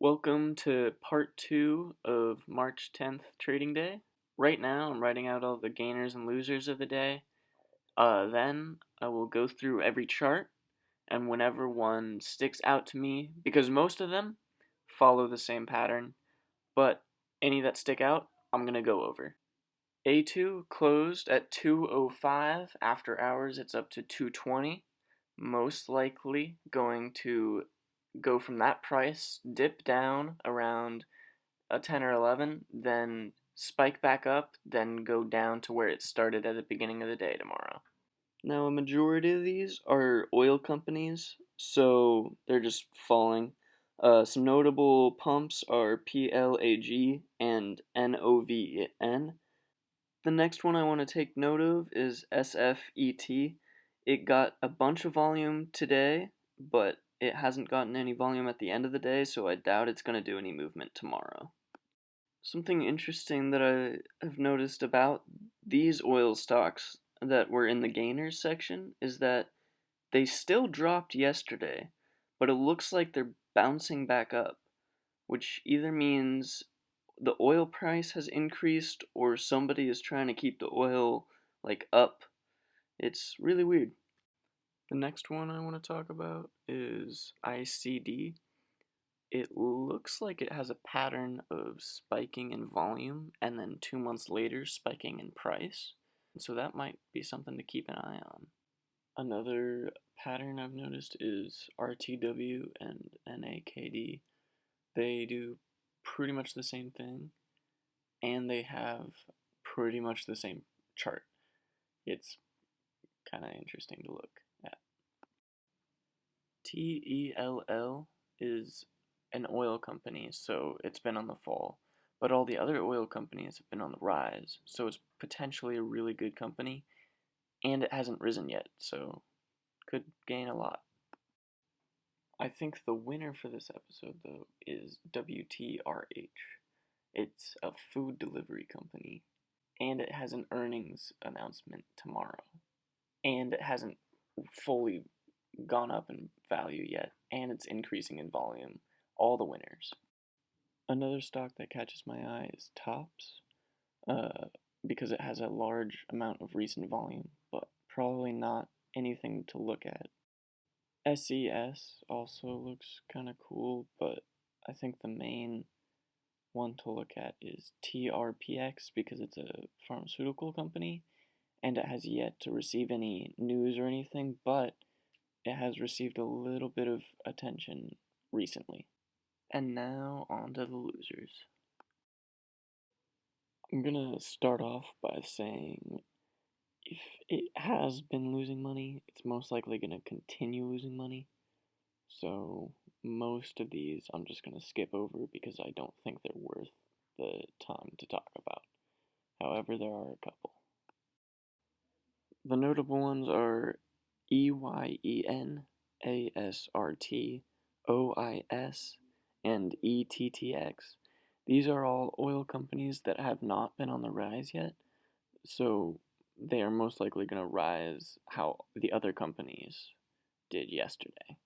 Welcome to part 2 of March 10th trading day. Right now I'm writing out all the gainers and losers of the day. Then I will go through every chart, and whenever one sticks out to me, because most of them follow the same pattern, but any that stick out, I'm going to go over. A2 closed at 205. After hours it's up to 220. Most likely going to go from that price, dip down around a 10 or 11, then spike back up, then go down to where it started at the beginning of the day tomorrow. Now, a majority of these are oil companies, so they're just falling. Some notable pumps are PLAG and NOVN. The next one I want to take note of is SFET. It got a bunch of volume today, but it hasn't gotten any volume at the end of the day, so I doubt it's going to do any movement tomorrow. Something interesting that I have noticed about these oil stocks that were in the gainers section is that they still dropped yesterday, but it looks like they're bouncing back up, which either means the oil price has increased or somebody is trying to keep the oil up. It's really weird. The next one I want to talk about is ICD. It looks like it has a pattern of spiking in volume and then 2 months later spiking in price. So that might be something to keep an eye on. Another pattern I've noticed is RTW and NAKD. They do pretty much the same thing, and they have pretty much the same chart. It's kind of interesting to look at. TELL is an oil company, so it's been on the fall, but all the other oil companies have been on the rise, so it's potentially a really good company, and it hasn't risen yet, so could gain a lot. I think the winner for this episode, though, is WTRH. It's a food delivery company, and it has an earnings announcement tomorrow. And it hasn't fully gone up in value yet, and it's increasing in volume. All the winners. Another stock that catches my eye is Tops, because it has a large amount of recent volume, but probably not anything to look at. SES also looks kind of cool, but I think the main one to look at is TRPX because it's a pharmaceutical company and it has yet to receive any news or anything, but it has received a little bit of attention recently. And now on to the losers. I'm gonna start off by saying if it has been losing money, it's most likely gonna continue losing money. So most of these I'm just gonna skip over because I don't think they're worth the time to talk about. However, there are a couple. The notable ones are EYEN, ASRT, OIS, and ETTX. These are all oil companies that have not been on the rise yet, so they are most likely going to rise how the other companies did yesterday.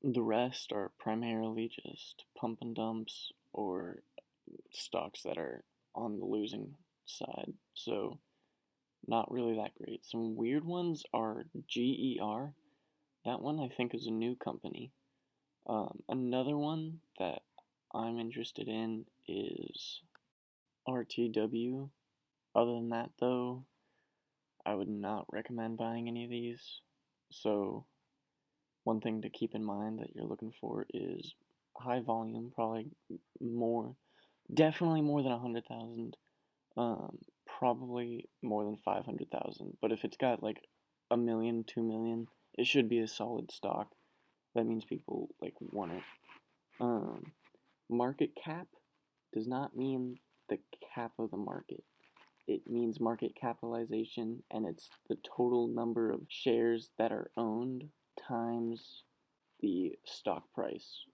The rest are primarily just pump and dumps or stocks that are on the losing side, so not really that great. Some weird ones are GER. That one I think is a new company. Another one that I'm interested in is RTW. Other than that, though, I would not recommend buying any of these. So, one thing to keep in mind that you're looking for is high volume, probably definitely more than 100,000. Probably more than 500,000. But if it's got like 1 million, 2 million, it should be a solid stock. That means people want it. Market cap does not mean the cap of the market. It means market capitalization, and it's the total number of shares that are owned times the stock price